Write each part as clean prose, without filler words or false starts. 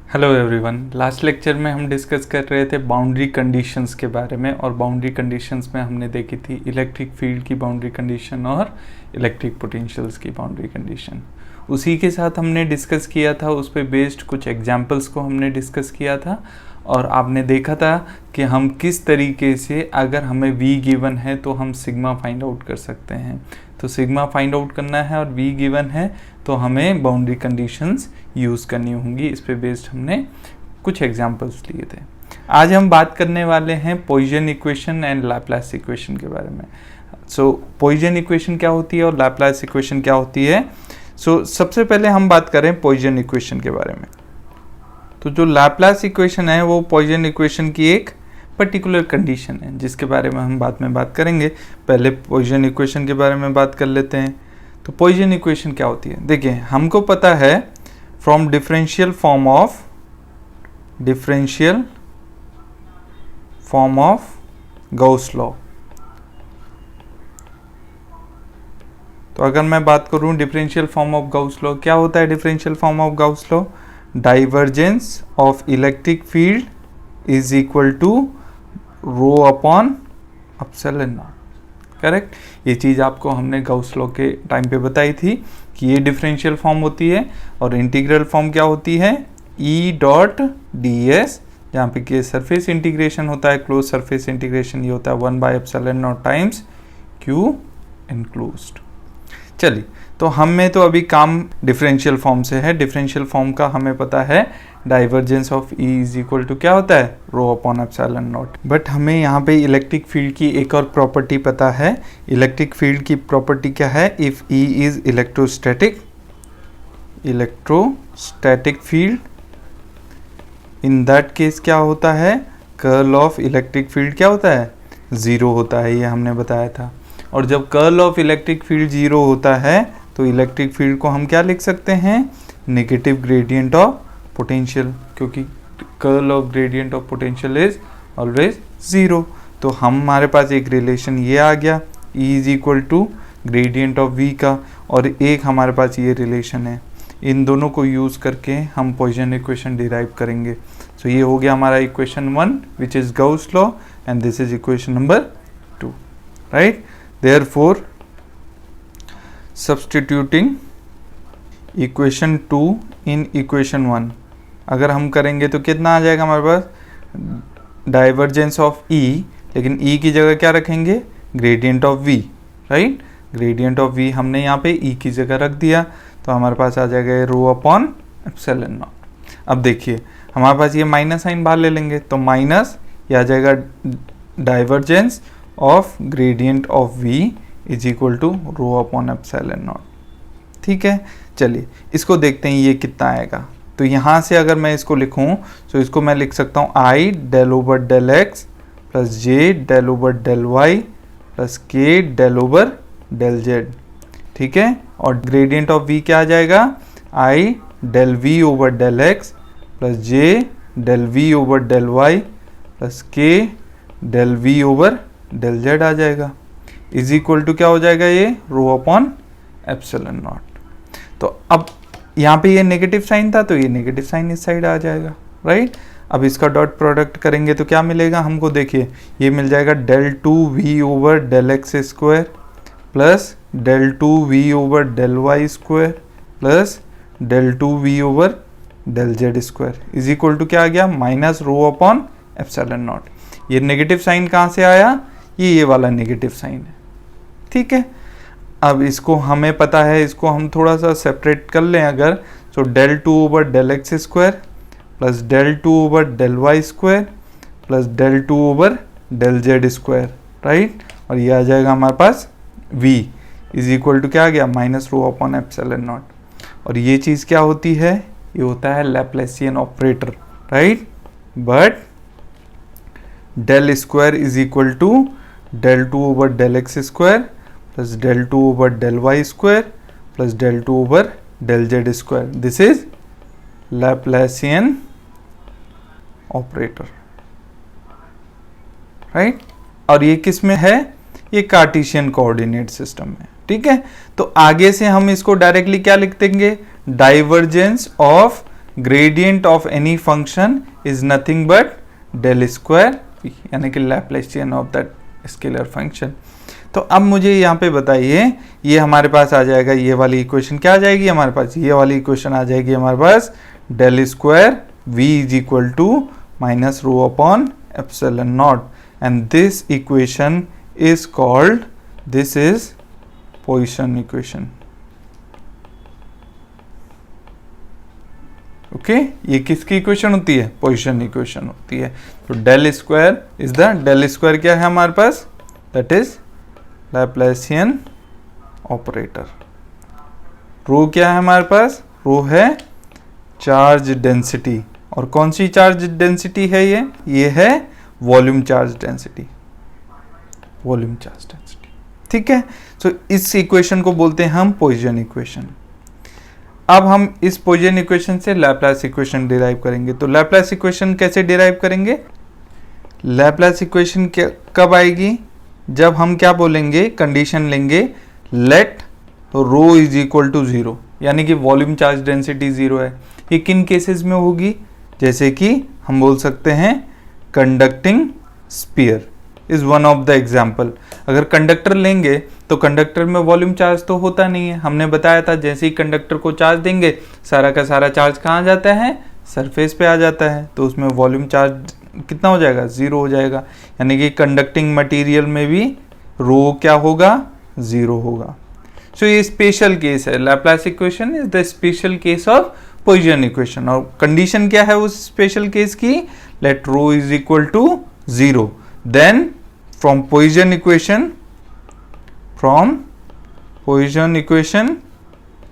Hello everyone. Last lecture में हम discuss कर रहे थे बाउंड्री कंडीशंस के बारे में, और बाउंड्री कंडीशंस में हमने देखी थी इलेक्ट्रिक फील्ड की बाउंड्री कंडीशन और इलेक्ट्रिक पोटेंशियल्स की बाउंड्री कंडीशन। उसी के साथ हमने डिस्कस किया था, उस पर बेस्ड कुछ एग्जांपल्स को हमने डिस्कस किया था, और आपने देखा था कि हम किस तरीके से अगर हमें v गिवन है तो हम सिग्मा फाइंड आउट कर सकते हैं। तो सिग्मा फाइंड आउट करना है और v गिवन है तो हमें बाउंड्री कंडीशंस यूज़ करनी होंगी। इस पे बेस्ड हमने कुछ एग्जांपल्स लिए थे। आज हम बात करने वाले हैं Poisson equation and Laplace equation के बारे में। सो पॉइसन इक्वेशन क्या होती है और लैप्लास इक्वेशन क्या होती है। सबसे पहले हम बात करें पॉइसन इक्वेशन के बारे में। तो जो लैप्लास इक्वेशन है वो पॉइसन इक्वेशन की एक पर्टिकुलर कंडीशन है जिसके बारे में हम बाद में बात करेंगे। पहले पॉइसन इक्वेशन के बारे में बात कर लेते हैं। तो पॉइसन इक्वेशन क्या होती है, देखिए हमको पता है from differential form of Gauss law. तो अगर मैं बात करूं differential form of Gauss law, क्या होता है differential form of Gauss law? Divergence of electric field is equal to rho upon epsilon naught. Correct. ये चीज़ आपको हमने गॉस लॉ के टाइम पे बताई थी कि ये डिफरेंशियल फॉर्म होती है, और इंटीग्रल फॉर्म क्या होती है? ई डॉट डी एस, जहाँ पे कि सरफेस इंटीग्रेशन होता है, क्लोज सरफेस इंटीग्रेशन ये होता है 1/एप्सिलॉन टाइम्स क्यू एनक्लोज्ड। चलिए, तो हमें तो अभी काम डिफरेंशियल फॉर्म से है। डिफरेंशियल फॉर्म का हमें पता है divergence of E is equal to क्या होता है? Rho upon epsilon naught. But हमें यहाँ पे इलेक्ट्रिक फील्ड की एक और प्रॉपर्टी पता है। इलेक्ट्रिक फील्ड की प्रॉपर्टी क्या है? If E is electrostatic field, in that case क्या होता है? कर्ल ऑफ इलेक्ट्रिक फील्ड क्या होता है? ज़ीरो होता है, ये हमने बताया था। और जब curl of electric field zero होता है तो इलेक्ट्रिक फील्ड को हम क्या लिख सकते हैं? नेगेटिव ग्रेडियंट ऑफ पोटेंशियल, क्योंकि curl of gradient of potential is always zero. तो हमारे पास एक रिलेशन ये आ गया, E is equal to gradient of V का, और एक हमारे पास ये रिलेशन है। इन दोनों को यूज़ करके हम पॉइसन इक्वेशन डिराइव करेंगे। सो ये हो गया हमारा equation 1 which is Gauss law, and this is equation number 2, right. Therefore, substituting equation 2 in equation 1, अगर हम करेंगे तो कितना आ जाएगा हमारे पास? डाइवर्जेंस ऑफ E, लेकिन E की जगह क्या रखेंगे? Gradient of V, right. Gradient of V हमने यहाँ पे E की जगह रख दिया, तो हमारे पास आ जाएगा रो अपॉन एप्सिलॉन नॉट। अब देखिए हमारे पास ये माइनस साइन बाहर ले लेंगे, तो माइनस ये आ जाएगा divergence of gradient of V is equal to rho upon epsilon naught. ठीक है, चलिए इसको देखते हैं ये कितना आएगा। तो यहाँ से अगर मैं इसको लिखूँ तो इसको मैं लिख सकता हूँ I del over del x plus J del over del y plus K del over del z. ठीक है, और ग्रेडियंट ऑफ V क्या आ जाएगा? I del V over del x plus J del V over del y plus K del V over del z आ जाएगा, is equal to क्या हो जाएगा? ये रो अपॉन एप्सिलॉन नॉट। तो अब यहाँ पे ये नेगेटिव साइन था, तो ये नेगेटिव साइन इस साइड आ जाएगा, राइट। अब इसका डॉट प्रोडक्ट करेंगे तो क्या मिलेगा हमको? देखिए ये मिल जाएगा del 2V over del x square plus del 2V over del y square plus del 2V over del z square is equal to क्या आ गया? Minus rho upon epsilon naught. ये नेगेटिव साइन कहाँ से आया? ये वाला नेगेटिव साइन है। ठीक है, अब इसको हमें पता है, इसको हम थोड़ा सा सेपरेट कर लें अगर, तो del 2 over del x square plus del 2 over del y square plus del 2 over del z square, right. और ये आ जाएगा हमारे पास V इज इक्वल टू क्या आ गया? Minus rho upon epsilon naught. और ये चीज़ क्या होती है? ये होता है Laplacian operator, right. But del square is equal to del 2 over del x square plus del 2 over del y square plus del 2 over del z square. This is Laplacian operator, right. और ये किस में है? ये Cartesian coordinate system में। ठीक है, तो आगे से हम इसको डायरेक्टली क्या लिख देंगे? Divergence of gradient of any function is nothing but del square v, यानी कि Laplacian of that scalar function. तो अब मुझे यहाँ पे बताइए, ये हमारे पास आ जाएगा, ये वाली इक्वेशन क्या आ जाएगी हमारे पास, ये वाली इक्वेशन आ जाएगी हमारे पास del square v is equal to minus rho upon epsilon naught, and this equation is called, this is Poisson equation. Okay, ये किसकी इक्वेशन होती है, पोइसन इक्वेशन होती है। तो del square is the, del square क्या है हमारे पास, that is Laplacian operator. Rho क्या है हमारे पास, रो है चार्ज डेंसिटी, और कौन सी चार्ज डेंसिटी है ये है volume charge density, volume charge density. ठीक है, तो इस इक्वेशन को बोलते हैं हम पोइसन इक्वेशन। अब हम इस पोइसन इक्वेशन से लैप्लास इक्वेशन डिराइव करेंगे। तो लैप्लास इक्वेशन कैसे डिराइव करेंगे, लैप्लास इक्वेशन कब आएगी, जब हम क्या बोलेंगे, कंडीशन लेंगे let rho is equal to 0, यानी कि वॉल्यूम चार्ज डेंसिटी 0 है। ये किन केसेस में होगी, जैसे कि हम बोल सकते हैं conducting sphere is one of the example. अगर कंडक्टर लेंगे तो कंडक्टर में वॉल्यूम चार्ज तो होता नहीं है, हमने बताया था जैसे ही कंडक्टर को चार्ज देंगे सारा का सारा चार्ज कहाँ जाता है, सरफेस पे आ जाता है, तो उसमें वॉल्यूम चार्ज कितना हो जाएगा, 0 हो जाएगा। यानी कि कंडक्टिंग मटेरियल में भी रो क्या होगा, 0 होगा। सो ये स्पेशल केस है, Laplace equation is the special case of Poisson equation. और कंडीशन क्या है उस स्पेशल केस की, let rho is equal to 0, then from Poisson equation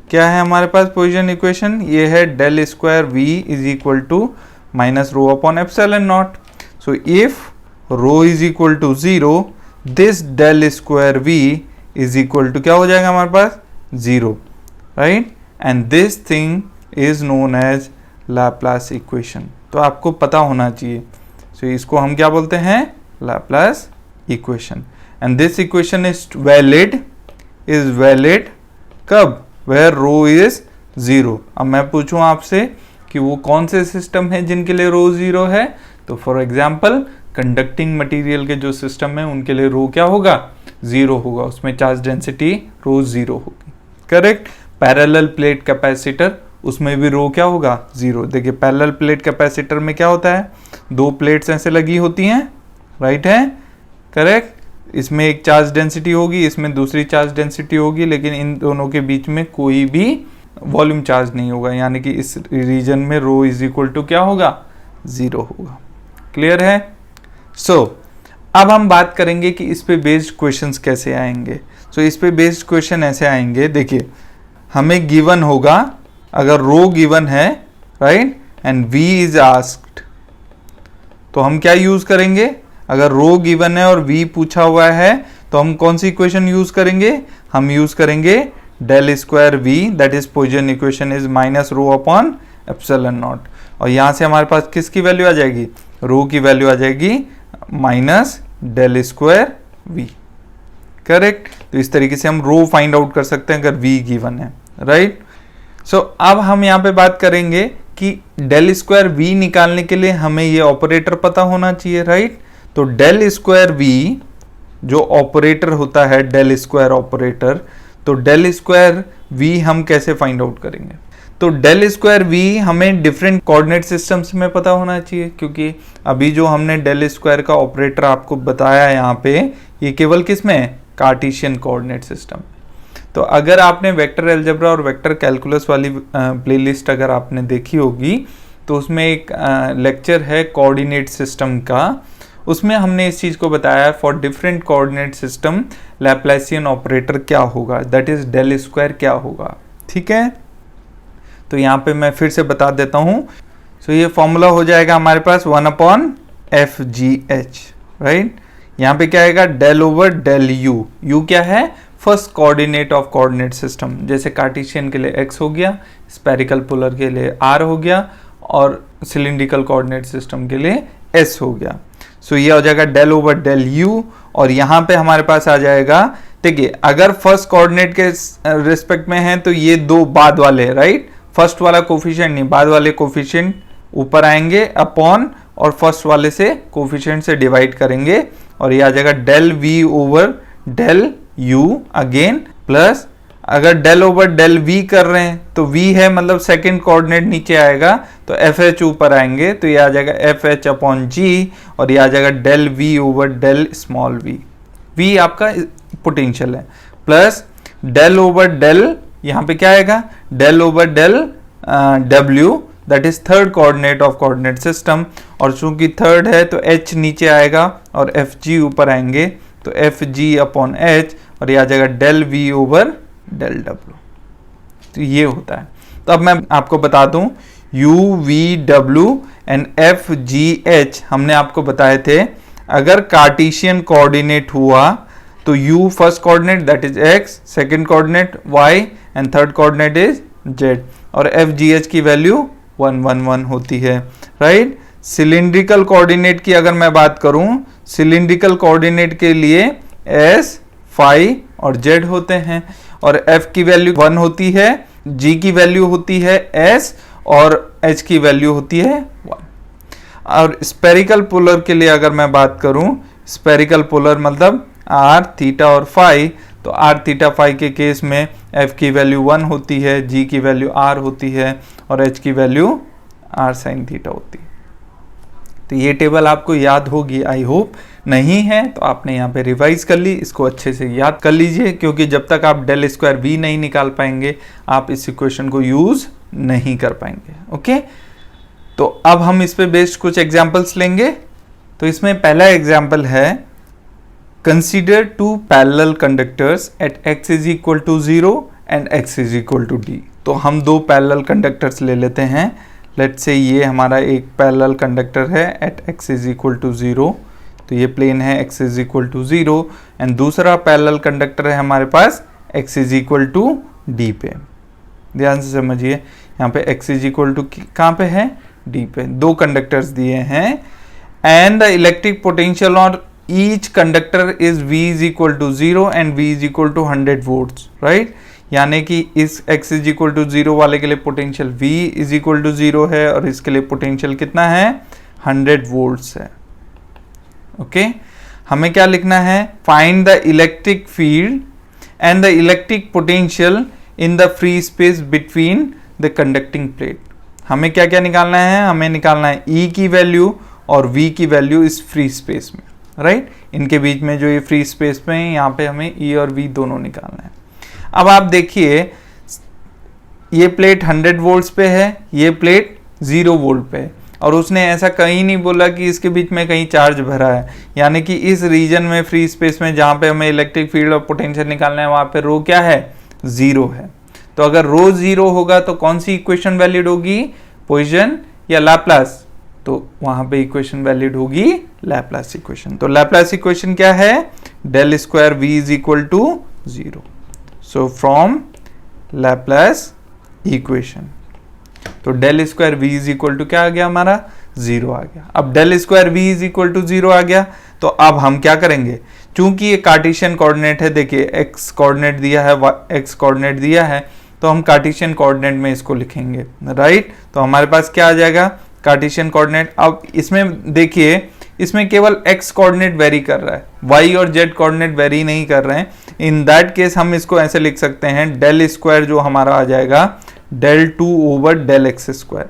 क्या है हमारे पास, पोइसन इक्वेशन ये है del square v is equal to minus rho upon epsilon naught. So if rho is equal to 0, this del square v is equal to क्या हो जाएगा हमारे पास, 0, right, and this thing is known as Laplace equation. तो आपको पता होना चाहिए। सो इसको हम क्या बोलते हैं, Laplace equation. And this equation is valid कब, वेयर रो इज 0। अब मैं पूछूं आपसे कि वो कौन से सिस्टम है जिनके लिए रो 0 है, तो फॉर एग्जाम्पल कंडक्टिंग मटेरियल के जो सिस्टम है उनके लिए रो क्या होगा, 0 होगा, उसमें चार्ज डेंसिटी रो 0 होगी, करेक्ट। पैरेलल प्लेट कैपेसिटर, उसमें भी रो क्या होगा, 0। देखिए पैरेलल प्लेट कैपेसिटर में क्या होता है, 2 प्लेट्स ऐसे लगी होती हैं, राइट है, करेक्ट। इसमें एक चार्ज डेंसिटी होगी, इसमें दूसरी चार्ज डेंसिटी होगी, लेकिन इन दोनों के बीच में कोई भी वॉल्यूम चार्ज नहीं होगा, यानी कि इस रीजन में रो इज इक्वल टू क्या होगा, 0 होगा। क्लियर है। सो अब हम बात करेंगे कि इस पे बेस्ड क्वेश्चंस कैसे आएंगे। सो इस पे बेस्ड क्वेश्चन ऐसे आएंगे, देखिए हमें गिवन होगा, अगर रो गिवन है, right, and v is asked, तो हम क्या यूज करेंगे, अगर रो गिवन है और v पूछा हुआ है तो हम कौन सी इक्वेशन यूज करेंगे, हम यूज करेंगे del square v, that is Poisson equation is minus rho upon epsilon naught. और यहां से हमारे पास किसकी वैल्यू आ जाएगी, रो की वैल्यू आ जाएगी minus del square v, correct. तो इस तरीके से हम रो फाइंड आउट कर सकते हैं अगर v गिवन है, राइट। सो अब हम यहाँ पे बात करेंगे कि डेल स्क्वायर v निकालने के लिए हमें ये ऑपरेटर पता होना चाहिए, राइट। तो डेल स्क्वायर v जो ऑपरेटर होता है, डेल स्क्वायर ऑपरेटर, तो डेल स्क्वायर v हम कैसे फाइंड आउट करेंगे, तो डेल स्क्वायर v हमें डिफरेंट कोऑर्डिनेट सिस्टम्स में पता होना चाहिए, क्योंकि अभी जो हमने डेल स्क्वायर का ऑपरेटर आपको बताया यहाँ पे, ये केवल किस में है, कार्टेशियन कोऑर्डिनेट सिस्टम। तो अगर आपने वेक्टर अलजेब्रा और वेक्टर कैलकुलस वाली प्लेलिस्ट अगर आपने देखी होगी, तो उसमें एक लेक्चर है कोऑर्डिनेट सिस्टम का, उसमें हमने इस चीज़ को बताया for different coordinate system Laplacian operator क्या होगा, दैट इज डेल स्क्वायर क्या होगा, ठीक है। तो यहाँ पे मैं फिर से बता देता हूँ। सो ये फॉर्मूला हो जाएगा हमारे पास 1/FGH, राइट। यहाँ पे क्या आएगा, del over del u, u क्या है, first coordinate of coordinate system, जैसे कार्टेशियन के लिए x हो गया, स्फेरिकल पोलर के लिए r हो गया, और सिलिंड्रिकल कोऑर्डिनेट सिस्टम के लिए s हो गया। सो ये हो जाएगा डेल ओवर डेल u, और यहाँ पे हमारे पास आ जाएगा, देखिए अगर फर्स्ट कोऑर्डिनेट के रिस्पेक्ट में है तो ये दो बाद वाले, राइट, फर्स्ट वाला कोफिशिएंट नहीं, बाद वाले कोफिशिएंट ऊपर आएंगे अपॉन और फर्स्ट वाले से कोफिशिएंट से डिवाइड करेंगे और ये आ जाएगा del v over del u again plus, अगर डेल ओवर डेल वी कर रहे हैं तो वी है मतलब सेकंड कोऑर्डिनेट नीचे आएगा तो एफ एच ऊपर आएंगे तो ये आ जाएगा एफ एच अपॉन जी और ये आ जाएगा del v over del small v, v आपका पोटेंशियल है, प्लस डेल ओवर डेल यहाँ पे क्या आएगा डेल ओवर डेल डब्ल्यू that is third coordinate of coordinate system, और चूंकि थर्ड है तो एच नीचे आएगा और एफ जी ऊपर आएंगे तो एफ जी अपॉन एच और ये आ जाएगा डेल वी ओवर डेल डब्ल्यू। तो ये होता है। तो अब मैं आपको बता दूं you V W and F G H हमने आपको बताए थे, अगर कार्टेशियन कोऑर्डिनेट हुआ तो u first coordinate that is x, second coordinate y and third coordinate is z, और एफ जी एच की वैल्यू 1 1 1 होती है, राइट। सिलिंड्रिकल कोऑर्डिनेट की अगर मैं बात करूं, सिलिंड्रिकल कोऑर्डिनेट के लिए s, phi और z होते हैं और f की वैल्यू 1 होती है, g की वैल्यू होती है s और h की वैल्यू होती है 1। और स्पेरिकल पोलर के लिए अगर मैं बात करूं, स्पेरिकल पोलर मतलब r, थीटा और फाई, तो r, थीटा, फाई के केस में f की वैल्यू 1 होती है, g की वैल्यू r होती है और h की वैल्यू r साइन थीटा होती है। तो ये टेबल आपको याद होगी, आई होप। नहीं है तो आपने यहाँ पे रिवाइज कर ली, इसको अच्छे से याद कर लीजिए क्योंकि जब तक आप डेल स्क्वायर v नहीं निकाल पाएंगे आप इस इक्वेशन को यूज नहीं कर पाएंगे। ओके, तो अब हम इस पे बेस्ड कुछ एग्जांपल्स लेंगे। तो इसमें पहला एग्जांपल है consider two parallel conductors at x is equal to 0 and x is equal to d। तो हम दो पैरेलल कंडक्टर्स ले लेते हैं। लेट्स से ये हमारा एक पैरेलल कंडक्टर है at x is equal to 0, तो ये प्लेन है x is equal to 0 and दूसरा पैरेलल कंडक्टर है हमारे पास x is equal to d पे। ध्यान से समझिए, यहाँ पे x इज इक्वल टू कहाँ पे है, d पे। दो कंडक्टर्स दिए हैं एंड द इलेक्ट्रिक पोटेंशियल और each conductor is v is equal to 0 and v is equal to 100 volts, right. यानी कि इस x इज इक्वल टू 0 वाले के लिए potential v is equal to 0 है और इसके लिए पोटेंशियल कितना है, 100 वोल्ट्स है। ओके, हमें क्या लिखना है, find the electric field and the electric potential in the free space between the conducting plate. हमें क्या क्या निकालना है, हमें निकालना है E की वैल्यू और V की वैल्यू इस फ्री स्पेस में, राइट। इनके बीच में जो ये फ्री स्पेस में है यहाँ पे हमें E और V दोनों निकालना है। अब आप देखिए ये प्लेट 100 वोल्ट्स पे है, ये प्लेट 0 वोल्ट पे है और उसने ऐसा कहीं नहीं बोला कि इसके बीच में कहीं चार्ज भरा है, यानी कि इस रीजन में फ्री स्पेस में जहाँ पे हमें इलेक्ट्रिक फील्ड और पोटेंशियल निकालना है वहाँ पे रो क्या है, 0 है। तो अगर रो 0 होगा तो कौन सी इक्वेशन वैलिड होगी, पोइसन या लैप्लास, तो वहां पे इक्वेशन वैलिड होगी लैप्लास इक्वेशन। तो लैप्लास इक्वेशन क्या है, del square v is equal to 0। So from Laplace equation, तो del square v is equal to क्या आ गया हमारा, 0 आ गया। अब del square v is equal to 0 आ गया तो अब हम क्या करेंगे, चूंकि ये कार्टेशियन कोऑर्डिनेट है, देखिए x कोऑर्डिनेट दिया है, x कोऑर्डिनेट दिया है, तो हम कार्टेशियन कोऑर्डिनेट में इसको लिखेंगे, राइट। तो हमारे पास क्या आ जाएगा, कार्टेशियन कोऑर्डिनेट। अब इसमें देखिए, इसमें केवल x कोऑर्डिनेट वेरी कर रहा है, y और z कोऑर्डिनेट वेरी नहीं कर रहे हैं। इन दैट केस हम इसको ऐसे लिख सकते हैं, डेल स्क्वायर जो हमारा आ जाएगा del 2 over del x square,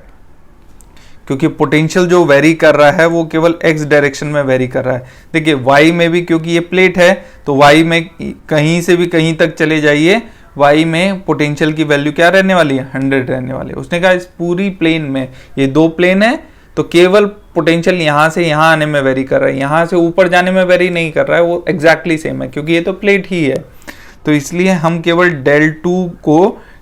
क्योंकि पोटेंशियल जो वेरी कर रहा है वो केवल x डायरेक्शन में वेरी कर रहा है। देखिए y में भी, क्योंकि ये प्लेट है तो y में कहीं से भी कहीं तक चले जाइए, y में पोटेंशियल की वैल्यू क्या रहने वाली है, 100 रहने वाली है। उसने कहा इस पूरी प्लेन में, ये दो प्लेन है तो केवल पोटेंशियल यहाँ से यहाँ आने में वेरी कर रहा है, यहाँ से ऊपर जाने में वेरी नहीं कर रहा है, वो एग्जैक्टली सेम है क्योंकि ये तो प्लेट ही है। तो इसलिए हम केवल डेल 2 को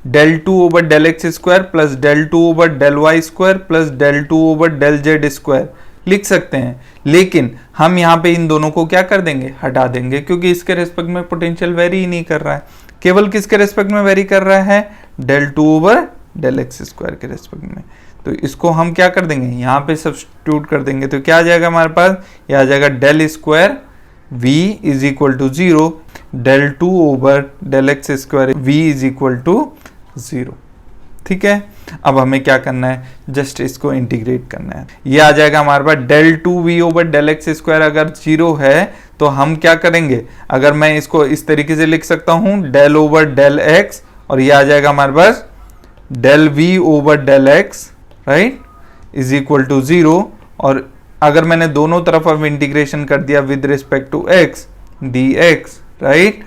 del 2 over del x square plus del 2 over del y square plus del 2 over del z square लिख सकते हैं, लेकिन हम यहाँ पे इन दोनों को क्या कर देंगे, हटा देंगे, क्योंकि इसके रेस्पेक्ट में पोटेंशियल वेरी ही नहीं कर रहा है, केवल किसके रेस्पेक्ट में वेरी कर रहा है, del 2 over del x square के रेस्पेक्ट में। तो इसको हम क्या कर देंगे, यहाँ पे सब्स्टिट्यूट कर देंगे, तो क्या आ जाएगा हमारे पास, ये आ जाएगा del square v is equal to 0, del 2 over del x square v is equal to 0। ठीक है। अब हमें क्या करना है, जस्ट इसको इंटीग्रेट करना है। ये आ जाएगा हमारे पास del 2v over del x square अगर 0 है तो हम क्या करेंगे, अगर मैं इसको इस तरीके से लिख सकता हूं del ओवर del x, और ये आ जाएगा हमारे पास del v over del x right is equal to 0। और अगर मैंने दोनों तरफ अब इंटीग्रेशन कर दिया with respect to x dx right,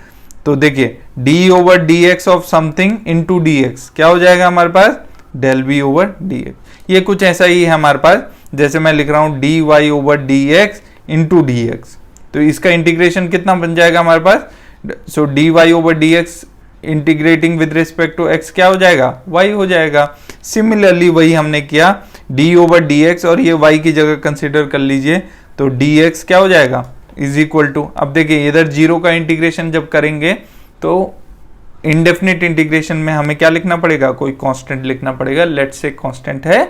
तो देखिए d over dx of something into dx क्या हो जाएगा हमारे पास del v ओवर dx। ये कुछ ऐसा ही है हमारे पास जैसे मैं लिख रहा हूं dy over dx into dx, तो इसका इंटीग्रेशन कितना बन जाएगा हमारे पास, so dy over dx integrating with respect to x क्या हो जाएगा, y हो जाएगा। सिमिलरली वही हमने किया d ओवर dx, और ये y की जगह कंसिडर कर लीजिए, तो dx क्या हो जाएगा इज इक्वल टू, अब देखिए इधर 0 का इंटीग्रेशन जब करेंगे तो इंडेफिनिट इंटीग्रेशन में हमें क्या लिखना पड़ेगा, कोई कांस्टेंट लिखना पड़ेगा, लेट्स से कांस्टेंट है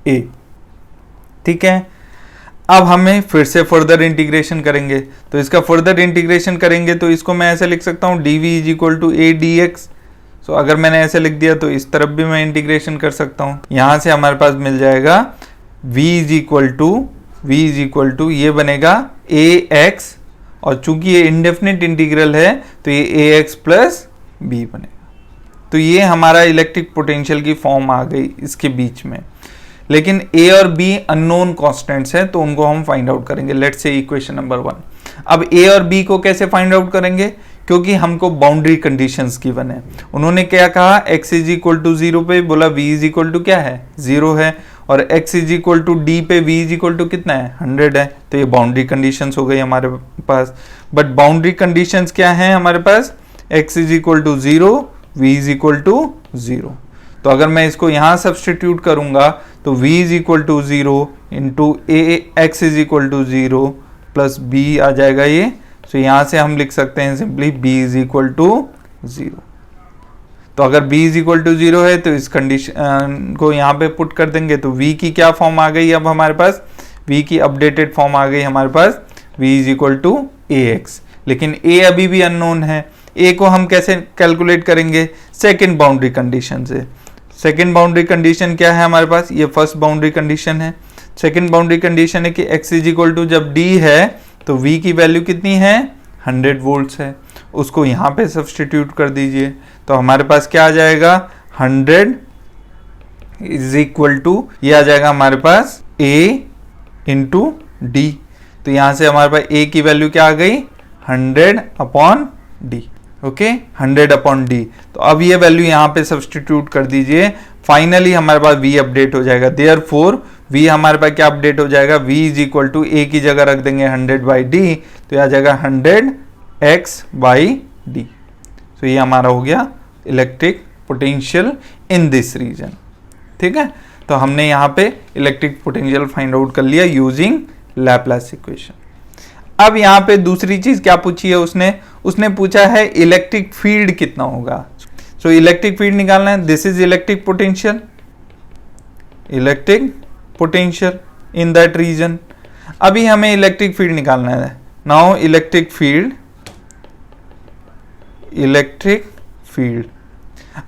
a, ठीक है। अब हमें फिर से फर्दर इंटीग्रेशन करेंगे, तो इसका फर्दर इंटीग्रेशन करेंगे तो इसको मैं ऐसे लिख सकता हूं dv is equal to a dx। So अगर मैंने ऐसे लिख दिया तो इस तरफ भी मैं इंटीग्रेशन कर सकता हूं, यहां से हमारे पास मिल जाएगा v इज इक्वल टू ये बनेगा ax, और चूंकि ये इंडेफिनिट इंटीग्रल है तो ये ax प्लस b बनेगा। तो ये हमारा इलेक्ट्रिक पोटेंशियल की फॉर्म आ गई इसके बीच में, लेकिन a और b अननोन कांस्टेंट्स हैं तो उनको हम फाइंड आउट करेंगे। Let's say equation number 1। अब a और b को कैसे फाइंड आउट करेंगे, क्योंकि हमको बाउंड्री कंडीशंस गिवन है। उन्होंने क्या कहा, x इज इक्वल टू 0 पे बोला v इज इक्वल टू क्या है 0 है, और x is equal to d पे v इज इक्वल टू कितना है 100 है, तो ये बाउंड्री कंडीशंस हो गई हमारे पास। बट बाउंड्री कंडीशंस क्या है हमारे पास, x is equal to 0, v is equal to 0। तो अगर मैं इसको यहां सब्सटीट्यूट करूंगा तो v is equal to 0 into x is equal to 0 plus b आ जाएगा ये, तो यहां से हम लिख सकते हैं simply b is equal to 0। तो अगर b इज इक्वल टू 0 है तो इस कंडीशन को यहाँ पे पुट कर देंगे, तो v की क्या फॉर्म आ गई, अब हमारे पास v की अपडेटेड फॉर्म आ गई हमारे पास, v is equal to ax। लेकिन a अभी भी अननोन है, a को हम कैसे कैलकुलेट करेंगे, सेकेंड बाउंड्री कंडीशन से। सेकेंड बाउंड्री कंडीशन क्या है हमारे पास, ये फर्स्ट बाउंड्री कंडीशन है। सेकेंड बाउंड्री कंडीशन है कि x इज इक्वल टू जब d है तो v की वैल्यू कितनी है 100 वोल्ट्स है, उसको यहाँ पे सब्सटीट्यूट कर दीजिए, तो हमारे पास क्या आ जाएगा 100 इज इक्वल टू ये आ जाएगा हमारे पास a इंटू डी। तो यहाँ से हमारे पास a की वैल्यू क्या आ गई 100 upon D, okay 100 upon D. तो अब ये वैल्यू यहाँ पे सब्सटीट्यूट कर दीजिए, फाइनली हमारे पास v अपडेट हो जाएगा। देयरफॉर v हमारे पास क्या अपडेट हो जाएगा, v is equal to a की जगह रख देंगे 100 बाई डी, तो ये आ जाएगा 100x बाई डी। तो ये हमारा हो गया electric potential in this region, ठीक है। तो हमने यहाँ पे इलेक्ट्रिक पोटेंशियल फाइंड आउट कर लिया यूजिंग लैप्लास इक्वेशन। अब यहाँ पे दूसरी चीज क्या पूछी है उसने पूछा है इलेक्ट्रिक फील्ड कितना होगा। सो इलेक्ट्रिक फील्ड निकालना है, this is electric potential in that region. अभी हमें इलेक्ट्रिक फील्ड निकालना है। नाउ इलेक्ट्रिक फील्ड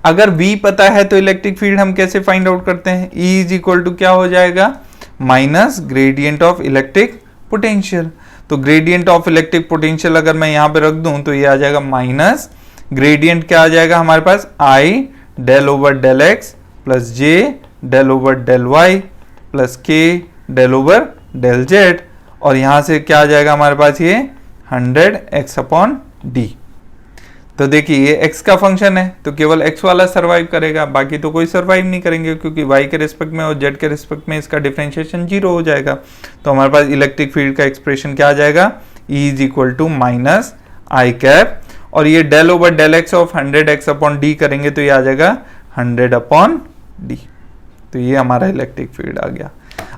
अगर V पता है तो इलेक्ट्रिक फील्ड हम कैसे फाइंड आउट करते हैं, E इज इक्वल टू क्या हो जाएगा minus gradient of electric potential. तो ग्रेडियंट ऑफ इलेक्ट्रिक पोटेंशियल अगर मैं यहाँ पे रख दूं तो ये आ जाएगा माइनस ग्रेडियंट क्या आ जाएगा हमारे पास I del over del x plus J del over del y plus K del over del z, और यहाँ से क्या आ जाएगा हमारे पास ये 100x अपॉन डी। तो देखिए ये x का फंक्शन है तो केवल x वाला सर्वाइव करेगा, बाकी तो कोई सर्वाइव नहीं करेंगे क्योंकि y के रिस्पेक्ट में और z के रिस्पेक्ट में इसका डिफरेंशिएशन 0 हो जाएगा। तो हमारे पास इलेक्ट्रिक फील्ड का एक्सप्रेशन क्या आ जाएगा, E is equal to minus I cap, और ये del over del x of 100x upon d करेंगे तो ये आ जाएगा 100 अपॉन डी। तो ये हमारा इलेक्ट्रिक फील्ड आ गया।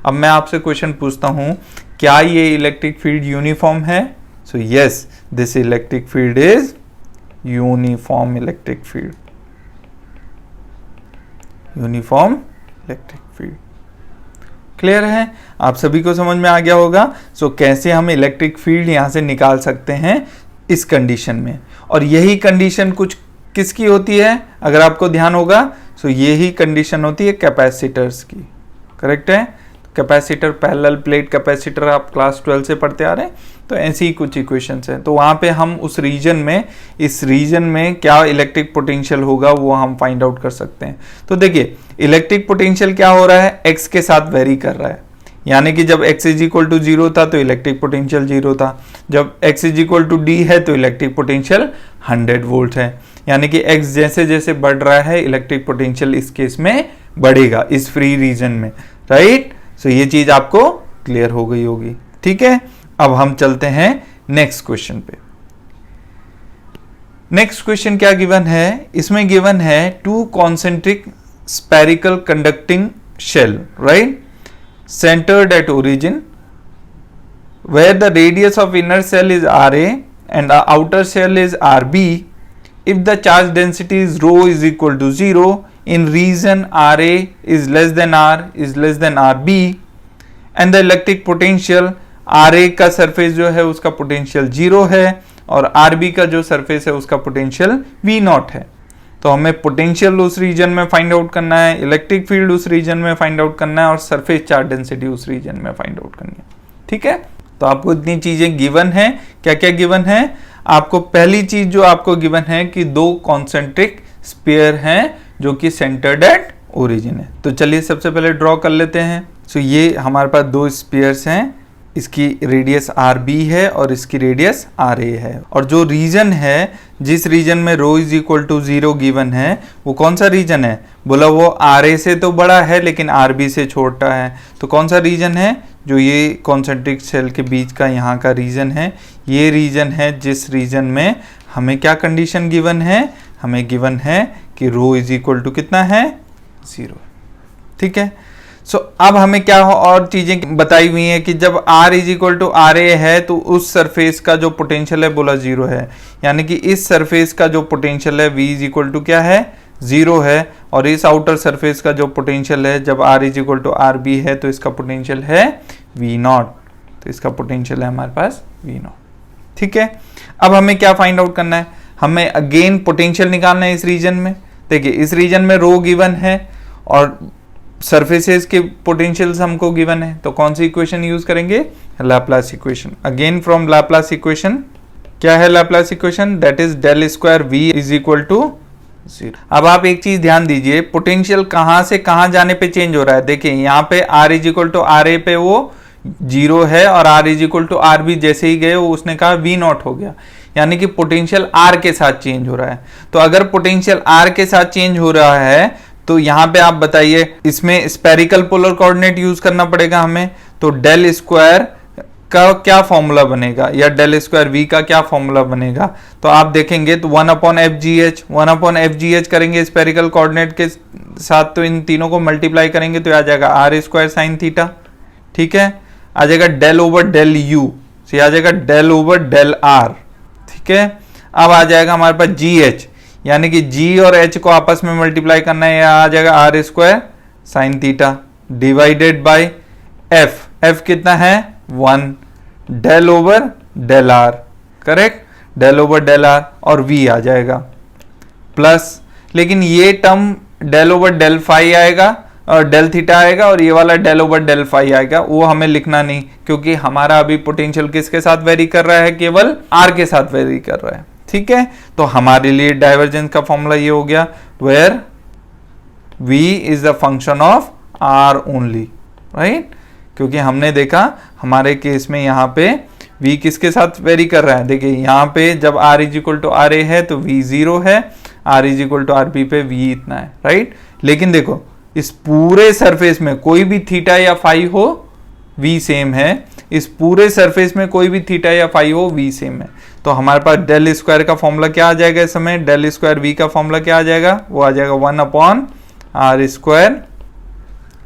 अब मैं आपसे क्वेश्चन पूछता हूं, क्या ये इलेक्ट्रिक फील्ड यूनिफॉर्म है? So yes, this electric field is uniform electric field, uniform electric field. Clear है, आप सभी को समझ में आ गया होगा। सो कैसे हम इलेक्ट्रिक फील्ड यहां से निकाल सकते हैं इस कंडीशन में, और यही कंडीशन कुछ किसकी होती है अगर आपको ध्यान होगा, सो ये ही कंडीशन होती है कैपेसिटर्स की, करेक्ट है। कैपेसिटर, पैरेलल प्लेट कैपेसिटर आप क्लास 12 से पढ़ते आ रहे हैं, तो ऐसी ही कुछ इक्वेशंस हैं। तो वहाँ पे हम उस रीजन में, इस रीजन में क्या इलेक्ट्रिक पोटेंशियल होगा वो हम फाइंड आउट कर सकते हैं। तो देखिए इलेक्ट्रिक पोटेंशियल क्या हो रहा है, x के साथ वेरी कर रहा है, यानी कि जब x इज इक्वल टू 0 था तो इलेक्ट्रिक पोटेंशियल 0 था, जब x is equal to d है तो इलेक्ट्रिक पोटेंशियल 100 वोल्ट है, यानी कि x जैसे जैसे बढ़ रहा है इलेक्ट्रिक पोटेंशियल इस केस में बढ़ेगा इस फ्री रीजन में, राइट। सो ये चीज आपको क्लियर हो गई होगी, ठीक है। अब हम चलते हैं नेक्स्ट क्वेश्चन पे। नेक्स्ट क्वेश्चन क्या गिवन है, इसमें गिवन है 2 concentric spherical conducting shell, right, centered at origin, where the radius of inner shell is Ra and the outer shell is Rb. If the charge density is rho is equal to 0 in region Ra is less than R is less than Rb, and the electric potential Ra का surface जो है उसका potential 0 है और Rb का जो surface है उसका पोटेंशियल V0 है। तो हमें पोटेंशियल उस रीजन में फाइंड आउट करना है, इलेक्ट्रिक फील्ड उस रीजन में फाइंड आउट करना है और सरफेस चार्ज डेंसिटी उस रीजन में फाइंड आउट करनी है, ठीक है। तो आपको इतनी चीजें गिवन है, क्या क्या गिवन है आपको। पहली चीज जो आपको गिवन है कि 2 कॉन्सेंट्रिक स्फीयर हैं जो कि सेंटर्ड एट ओरिजिन है। तो चलिए सबसे पहले ड्रॉ कर लेते हैं। सो ये हमारे पास 2 स्फीयर्स हैं, इसकी रेडियस Rb है और इसकी रेडियस Ra है, और जो रीजन है जिस रीजन में रो इज इक्वल टू 0 गिवन है वो कौन सा रीजन है, बोला वो Ra से तो बड़ा है लेकिन Rb से छोटा है। तो कौन सा रीजन है, जो ये कॉन्सेंट्रिक शेल के बीच का यहाँ का रीजन है, ये रीजन है जिस रीजन में हमें क्या कंडीशन गिवन है, हमें गिवन है कि रो इज इक्वल टू कितना है 0, ठीक है। सो अब हमें क्या और चीजें बताई हुई हैं कि जब R is equal to Ra है तो उस सरफेस का जो पोटेंशियल है बोला 0 है, यानी कि इस सरफेस का जो पोटेंशियल है V इज इक्वल टू क्या है 0 है, और इस आउटर सरफेस का जो पोटेंशियल है जब R is equal to Rb है तो इसका पोटेंशियल है V0, तो इसका पोटेंशियल है हमारे पास V0, ठीक है। अब हमें क्या फाइंड आउट करना है, हमें अगेन पोटेंशियल निकालना है इस रीजन में। देखिए इस रीजन में रो गिवन है और सरफेसेस के पोटेंशियल्स हमको गिवन है, तो कौन सी इक्वेशन यूज करेंगे, Laplace equation. Again from Laplace equation, क्या है Laplace equation, that is del square v is equal to 0। अब आप एक चीज ध्यान दीजिए, पोटेंशियल कहां से कहां जाने पे चेंज हो रहा है। देखिए यहाँ पे r is equal to Ra पे वो 0 है और r is equal to Rb जैसे ही गए वो उसने कहा V0 हो गया, यानी कि पोटेंशियल r के साथ चेंज हो रहा है। तो अगर पोटेंशियल r के साथ चेंज हो रहा है तो यहाँ पे आप बताइए इसमें स्पेरिकल पोलर कोऑर्डिनेट यूज करना पड़ेगा हमें, तो डेल स्क्वायर का क्या फॉर्मूला बनेगा या डेल स्क्वायर v का क्या फॉर्मूला बनेगा। तो आप देखेंगे तो 1/fgh करेंगे स्पेरिकल कोऑर्डिनेट के साथ, तो इन तीनों को मल्टीप्लाई करेंगे तो आ जाएगा r स्क्वायर साइन थीटा, ठीक है। आ जाएगा डेल ओवर डेल u, से आ जाएगा डेल ओवर डेल r, ठीक है। अब आ जाएगा हमारे पास gh, यानी कि g और h को आपस में मल्टीप्लाई करना है, आ जाएगा r square sine theta divided by f कितना है 1 del over del r, correct, del over del r, और v आ जाएगा प्लस, लेकिन ये term del over del phi आएगा और डेल थीटा आएगा और ये वाला डेल ओवर डेल फाई आएगा, वो हमें लिखना नहीं क्योंकि हमारा अभी पोटेंशियल किसके साथ वेरी कर रहा है, केवल r के साथ वेरी कर रहा है, ठीक है। तो हमारे लिए डाइवर्जेंस का फॉर्मूला ये हो गया where v is the function of r only, right, क्योंकि हमने देखा हमारे केस में यहाँ पे v किसके साथ वेरी कर रहा है। देखिए यहाँ पे जब r is equal to Ra है तो v 0 है, r is equal to Rb पे v इतना है, राइट। लेकिन देखो इस पूरे सरफेस में कोई भी थीटा या फाई हो v सेम है, इस पूरे सरफेस में कोई भी थीटा या फाई हो v सेम है। तो हमारे पास डेल स्क्वायर का फॉर्मूला क्या आ जाएगा इस समय, डेल स्क्वायर v का फॉर्मूला क्या आ जाएगा, वो आ जाएगा 1/r स्क्वायर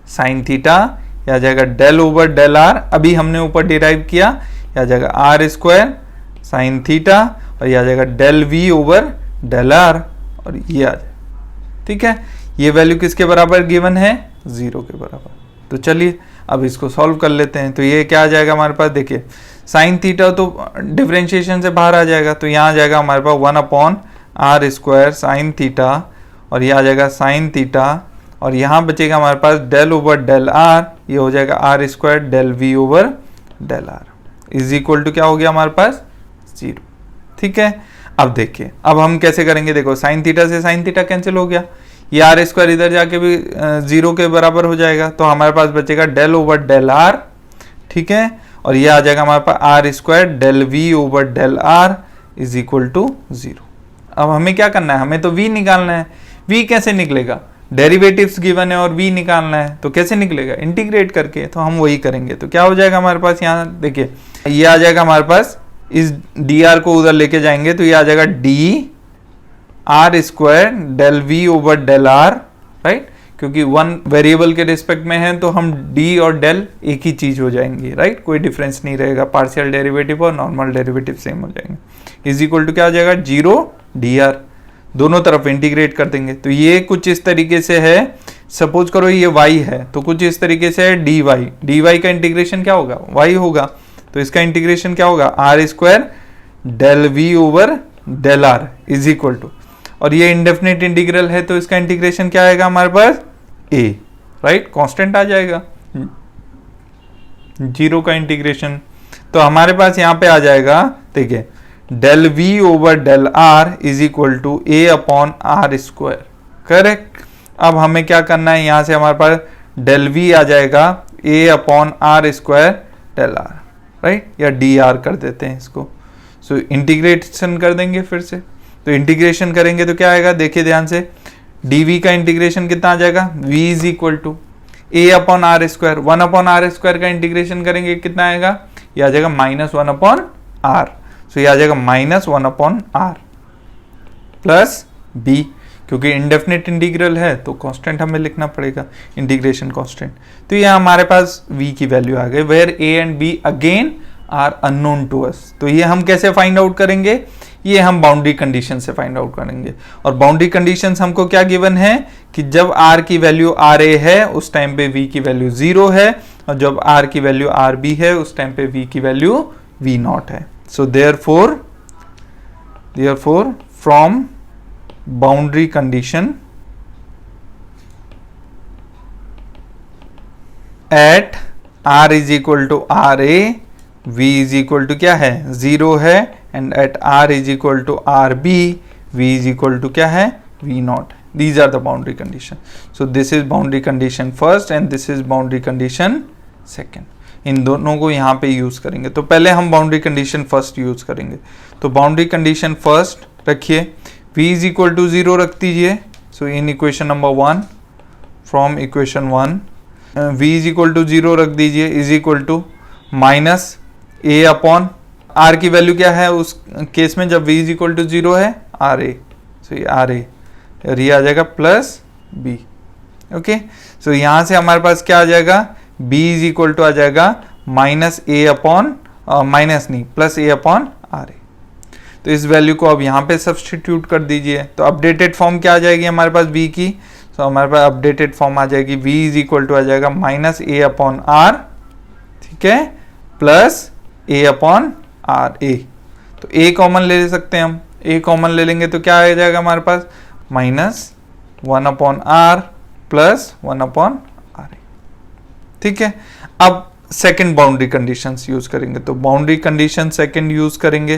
साइन थीटा, या आ जाएगा डेल ओवर डेल r, अभी हमने ऊपर डिराइव किया, या आ जाएगा r स्क्वायर साइन थीटा, और ये आ जाएगा del v over del r, और ये आ जाएगा, ठीक है। ये वैल्यू किसके बराबर गिवन है, 0 के बराबर। तो चलिए अब इसको सॉल्व कर लेते हैं। तो ये क्या आ जाएगा हमारे पास, देखिए साइन थीटा तो डिफरेंशिएशन से बाहर आ जाएगा, तो यहाँ आ जाएगा हमारे पास 1/r स्क्वायर साइन थीटा और ये आ जाएगा साइन थीटा, और यहाँ बचेगा हमारे पास डेल ओवर डेल आर, ये हो जाएगा r square del v over del r is equal to क्या हो गया हमारे पास 0। ठीक है, अब देखिए अब हम कैसे करेंगे, देखो साइन थीटा से साइन थीटा कैंसिल हो गया, ये आर स्क्वायर इधर जाके भी 0 के बराबर हो जाएगा, तो हमारे पास बचेगा डेल ओवर डेल आर। ठीक है, और ये आ जाएगा हमारे पास r square del v over del r is equal to 0। अब हमें क्या करना है, हमें तो v निकालना है। v कैसे निकलेगा, डेरिवेटिव्स गिवन है और v निकालना है, तो कैसे निकलेगा, इंटीग्रेट करके, तो हम वही करेंगे। तो क्या हो जाएगा हमारे पास, यहाँ देखिए ये आ जाएगा हमारे पास, इस dr को उधर लेके जाएंगे तो ये आ जाएगा d r square del v over del r, right, क्योंकि वन वेरिएबल के रिस्पेक्ट में है तो हम d और डेल एक ही चीज हो जाएंगी, राइट, कोई डिफरेंस नहीं रहेगा, पार्शियल डेरिवेटिव और नॉर्मल डेरिवेटिव सेम हो जाएंगे। इज इक्वल टू क्या हो जाएगा 0 dr, दोनों तरफ इंटीग्रेट कर देंगे। तो ये कुछ इस तरीके से है, सपोज करो ये y है तो कुछ इस तरीके से है dy का इंटीग्रेशन क्या होगा, y होगा, तो इसका इंटीग्रेशन क्या होगा r square del v over del r is equal to, और ये इंडेफिनिट इंटीग्रल है तो इसका इंटीग्रेशन क्या आएगा हमारे पास a, राइट, कांस्टेंट आ जाएगा 0 का इंटीग्रेशन। तो हमारे पास यहाँ पे आ जाएगा, देखिए del v over del r is equal to a upon are square, correct. अब हमें क्या करना है, यहाँ से हमारे पास डेल वी आ जाएगा a upon are square del r, right, या डी आर कर देते हैं इसको। सो इंटीग्रेशन कर देंगे फिर से, तो इंटीग्रेशन करेंगे तो क्या आएगा, देखिए ध्यान से, dv का इंटीग्रेशन कितना आ जाएगा, v is equal to a upon are square, 1 upon are square का इंटीग्रेशन करेंगे कितना आएगा, ये आ जाएगा माइनस 1 अपॉन आर, सो ये आ जाएगा minus 1 upon are plus b, क्योंकि इंडेफिनिट इंटीग्रल है तो कांस्टेंट हमें लिखना पड़ेगा, इंटीग्रेशन कांस्टेंट। तो ये हमारे पास v की वैल्यू आ गई, where a and b again are unknown to us. तो ये हम कैसे फाइंड आउट करेंगे, ये हम बाउंड्री कंडीशन से फाइंड आउट करेंगे, और बाउंड्री कंडीशंस हमको क्या गिवन है कि जब r की वैल्यू r a है उस टाइम पे v की वैल्यू 0 है, और जब r की वैल्यू r b है उस टाइम पे v की वैल्यू v नॉट है। So therefore from boundary condition at r is equal to are a, v is equal to क्या है 0 है, and at r is equal to are b, v is equal to क्या है v naught. These are the boundary condition. So this is boundary condition first and this is boundary condition second, इन दोनों को यहाँ पे use करेंगे। तो पहले हम बाउंड्री कंडीशन फर्स्ट यूज करेंगे, तो बाउंड्री कंडीशन फर्स्ट रखिए, v इज इक्वल टू 0 रख दीजिए। So in equation number 1, from equation 1 v is equal to 0 रख दीजिए, is equal to minus a upon r की वैल्यू क्या है उस केस में जब v इज इक्वल टू 0 है आर ए, सो ये आर ए, और ये आ जाएगा प्लस b, ओके। सो यहाँ से हमारे पास क्या आ जाएगा, b इज इक्वल टू आ जाएगा माइनस ए अपॉन, माइनस नहीं plus A upon R A. तो इस वैल्यू को अब यहाँ पे सब्सटीट्यूट कर दीजिए, तो अपडेटेड फॉर्म क्या आ जाएगी हमारे पास b की, तो हमारे पास अपडेटेड फॉर्म आ जाएगी v इज इक्वल टू आ जाएगा माइनस ए अपॉन आर, ठीक है, plus a upon R A. तो a कॉमन ले सकते हैं हम, a कॉमन ले लेंगे तो क्या आ जाएगा हमारे पास minus 1 upon are plus 1 upon R A, ठीक है। अब सेकंड बाउंड्री कंडीशंस यूज करेंगे, तो बाउंड्री कंडीशन सेकंड यूज करेंगे,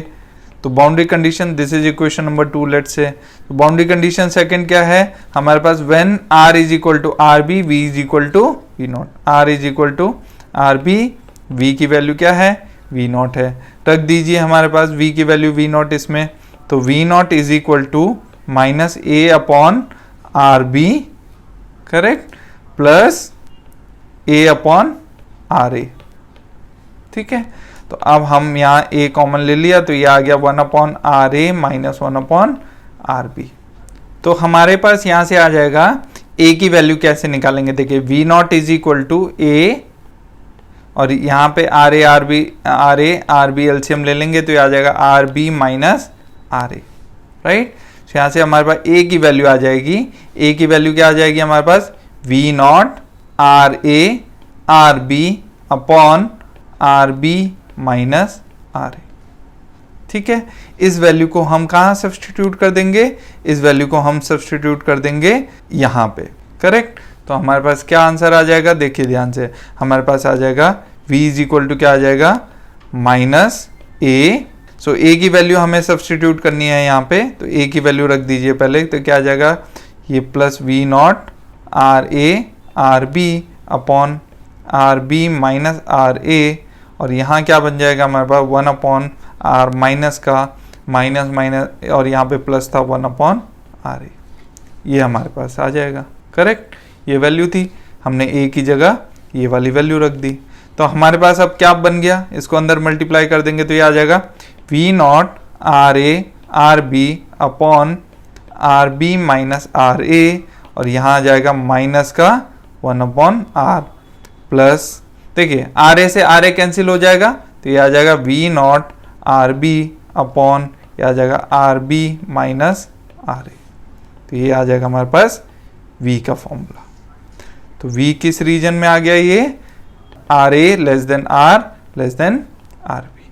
तो boundary condition this is equation number 2 let's say. तो बाउंड्री कंडीशन सेकंड क्या है हमारे पास, when r is equal to are b, v is equal to v naught, r is equal to are b, v की value क्या है v naught है, रख दीजिए हमारे पास v की वैल्यू v नॉट इसमें, तो v naught is equal to minus a upon are b, correct, plus a upon R A, ठीक है। तो अब हम यहाँ a कॉमन ले लिया तो ये आ गया 1 upon are a minus 1 upon R B. तो हमारे पास यहाँ से आ जाएगा a की वैल्यू कैसे निकालेंगे, देखिए v naught is equal to a, और यहाँ पे आर बी एलसीएम ले लेंगे तो ये आ जाएगा R B minus R A, right. तो यहाँ से हमारे पास a की वैल्यू आ जाएगी, a की वैल्यू क्या आ जाएगी हमारे पास v naught R A R B upon R B minus R A, ठीक है, इस वैल्यू को हम कहाँ सब्स्टिट्यूट कर देंगे, इस वैल्यू को हम सब्स्टिट्यूट कर देंगे यहाँ पे, करेक्ट। तो हमारे पास क्या आंसर आ जाएगा, देखिए ध्यान से, हमारे पास आ जाएगा v इज इक्वल टू क्या आ जाएगा माइनस ए। सो a की वैल्यू हमें सब्स्टिट्यूट करनी है यहाँ पे, तो a की वैल्यू रख दीजिए पहले, तो क्या आ जाएगा ये plus V naught R A R B upon R B minus R A, और यहाँ क्या बन जाएगा हमारे पास 1 अपॉन आर माइनस का माइनस माइनस, और यहाँ पे प्लस था 1 अपॉन आर ए, ये हमारे पास आ जाएगा, करेक्ट। ये वैल्यू थी, हमने ए की जगह ये वाली वैल्यू रख दी, तो हमारे पास अब क्या बन गया, इसको अंदर मल्टीप्लाई कर देंगे तो ये आ जाएगा we naught R A R B upon R B minus R A, और यहाँ आ जाएगा माइनस का 1 अपॉन आर प्लस, देखिए आर ए से आर ए कैंसिल हो जाएगा, तो ये आ जाएगा we naught R B upon, ये आ जाएगा R B minus R A, तो ये आ जाएगा हमारे पास v का फॉर्मूला। तो v किस रीजन में आ गया, ये r a less than r less than r b.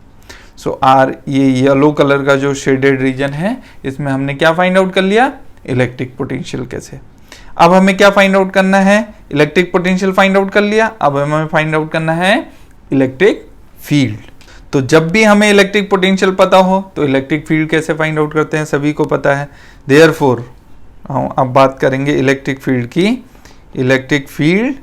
So r, ये येलो कलर का जो शेडेड रीजन है, इसमें हमने क्या फाइंड आउट कर लिया, इलेक्ट्रिक पोटेंशियल कैसे। अब हमें क्या फाइंड आउट करना है, इलेक्ट्रिक पोटेंशियल फाइंड आउट कर लिया, अब हमें फाइंड आउट करना है इलेक्ट्रिक फील्ड। तो जब भी हमें इलेक्ट्रिक पोटेंशियल पता हो तो इलेक्ट्रिक फील्ड कैसे फाइंड आउट करते हैं, सभी को पता है। देयरफॉर हम अब बात करेंगे इलेक्ट्रिक फील्ड की। इलेक्ट्रिक फील्ड,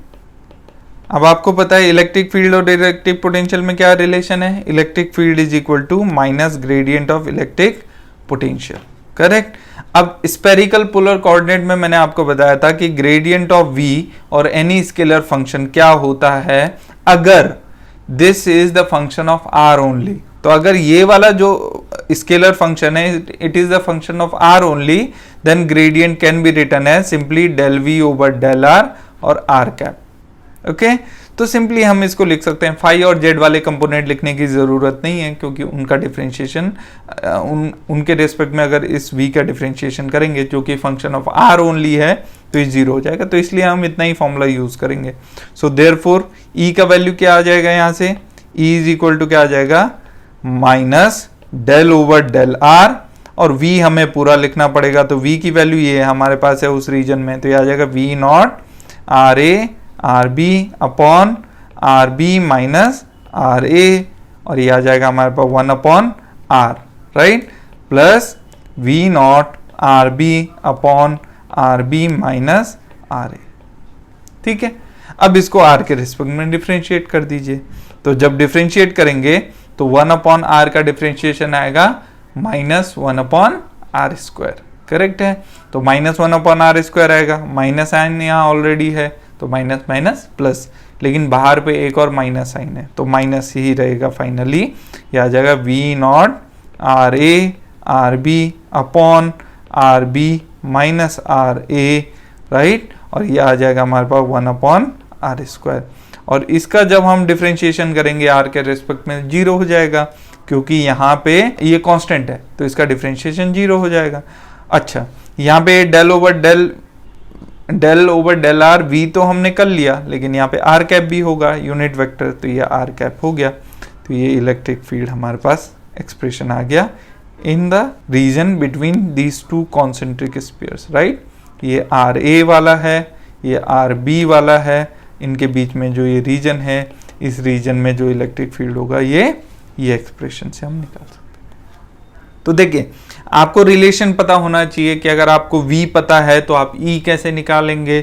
अब आपको पता है इलेक्ट्रिक फील्ड और इलेक्ट्रिक पोटेंशियल में क्या रिलेशन है, electric field is equal to minus gradient of electric potential, correct. अब स्पेरिकल पोलर कोऑर्डिनेट में मैंने आपको बताया था कि ग्रेडियंट ऑफ v और एनी स्केलर फंक्शन क्या होता है अगर this is the function of r only. तो अगर ये वाला जो स्केलर फंक्शन है it is the function of r only, then gradient can be written as simply del v over del r और r कैप, ओके। तो simply हम इसको लिख सकते हैं, फाई और जेड वाले कंपोनेंट लिखने की ज़रूरत नहीं है क्योंकि उनका डिफरेंशिएशन उनके रेस्पेक्ट में अगर इस v का डिफरेंशिएशन करेंगे जो कि फंक्शन ऑफ r ओनली है तो ये जीरो हो जाएगा, तो इसलिए हम इतना ही फॉर्मूला यूज़ करेंगे। सो देयरफॉर e का वैल्यू क्या आ जाएगा यहाँ से, e इज इक्वल टू क्या आ जाएगा minus del over del r, और v हमें पूरा लिखना पड़ेगा, तो v की वैल्यू ये हमारे पास है उस रीजन में, तो ये आ जाएगा v naught R A R B upon R B minus R A, और ये आ जाएगा हमारे पास 1 upon R, right, plus V naught R B upon R B minus R A, ठीक है। अब इसको आर के रिस्पेक्ट में डिफ्रेंशिएट कर दीजिए, तो जब डिफ्रेंशिएट करेंगे तो 1 अपॉन आर का डिफ्रेंशिएशन आएगा minus 1 upon are square, correct है। तो माइनस 1 अपॉन आर स्क्वायर आएगा, माइनस साइन यहाँ ऑलरेडी है तो माइनस माइनस प्लस, लेकिन बाहर पे एक और माइनस साइन है तो माइनस ही रहेगा फाइनली, ये आ जाएगा we naught R A R B upon R B minus R A, right, और ये आ जाएगा हमारे पास 1 अपॉन आर स्क्वायर, और इसका जब हम डिफरेंशिएशन करेंगे आर के रेस्पेक्ट में जीरो हो जाएगा क्योंकि यहाँ पे ये कांस्टेंट है तो इसका डिफरेंशिएशन जीरो हो जाएगा। अच्छा, यहाँ पे del over del r v तो हमने कर लिया, लेकिन यहाँ पे आर कैप भी होगा यूनिट वेक्टर, तो ये आर कैप हो गया, तो ये इलेक्ट्रिक फील्ड हमारे पास एक्सप्रेशन आ गया in the region between these to concentric spheres, right. ये आर ए वाला है, ये आर बी वाला है, इनके बीच में जो ये रीजन है, इस रीजन में जो इलेक्ट्रिक फील्ड होगा ये एक्सप्रेशन से हम निकाल सकते हैं। तो देखिए आपको रिलेशन पता होना चाहिए कि अगर आपको v पता है तो आप e कैसे निकालेंगे,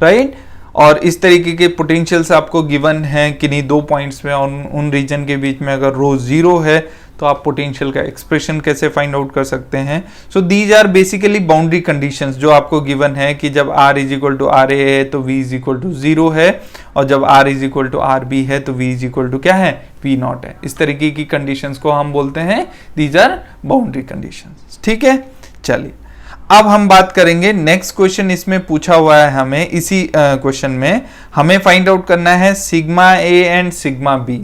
राइट। और इस तरीके के पोटेंशियल्स आपको गिवन हैं किन्हीं दो पॉइंट्स में, और उन रीजन के बीच में अगर रो जीरो है तो आप पोटेंशियल का एक्सप्रेशन कैसे फाइंड आउट कर सकते हैं। So these are basically boundary conditions जो आपको गिवन है कि जब r is equal to are A है तो v is equal to zero है, और जब r is equal to are B है तो v इज इक्वल टू क्या है, v नॉट है। इस तरीके की कंडीशंस को हम बोलते हैं दीज आर बाउंड्री कंडीशंस, ठीक है। चलिए अब हम बात करेंगे नेक्स्ट क्वेश्चन, इसमें पूछा हुआ है हमें, इसी क्वेश्चन में हमें फाइंड आउट करना है sigma a and sigma b,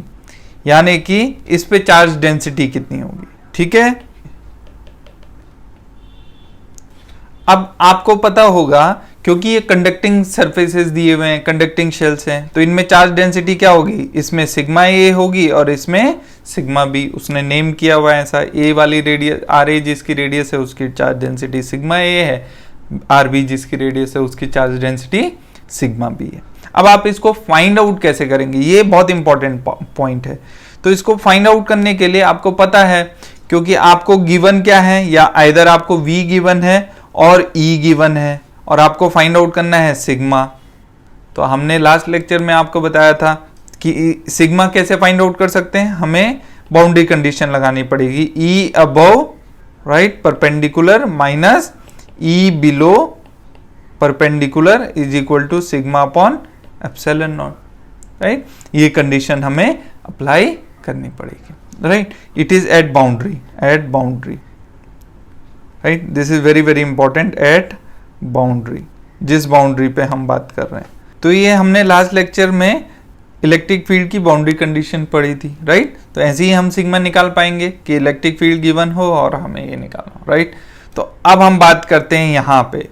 यानी कि इस पे चार्ज डेंसिटी कितनी होगी, ठीक है। अब आपको पता होगा क्योंकि ये कंडक्टिंग सरफेसेस दिए हुए हैं, कंडक्टिंग शेल्स हैं, तो इनमें चार्ज डेंसिटी क्या होगी, इसमें सिग्मा ए होगी और इसमें सिग्मा बी। उसने नेम किया हुआ है ऐसा, ए वाली रेडियस आर ए जिसकी रेडियस है उसकी चार्ज डेंसिटी सिग्मा ए है, आर बी जिसकी रेडियस है उसकी चार्ज डेंसिटी सिग्मा बी है। अब आप इसको फाइंड आउट कैसे करेंगे, ये बहुत इंपॉर्टेंट पॉइंट है। तो इसको फाइंड आउट करने के लिए आपको पता है, क्योंकि आपको गिवन क्या है, या आइदर आपको v गिवन है और e गिवन है और आपको फाइंड आउट करना है सिग्मा। तो हमने लास्ट लेक्चर में आपको बताया था कि सिग्मा कैसे फाइंड आउट कर सकते हैं, हमें बाउंड्री कंडीशन लगानी पड़ेगी, e above right perpendicular minus e below perpendicular is equal to sigma upon epsilon naught, right. ये कंडीशन हमें अप्लाई करनी पड़ेगी, right. It is at boundary, right, this is very very important, at boundary, जिस boundary पे हम बात कर रहे हैं। तो ये हमने लास्ट लेक्चर में इलेक्ट्रिक फील्ड की बाउंड्री कंडीशन पढ़ी थी, राइट। तो ऐसे ही हम सिग्मा निकाल पाएंगे कि इलेक्ट्रिक फील्ड गिवन हो और हमें ये निकालना हो, राइट। तो अब हम बात करते हैं यहाँ पे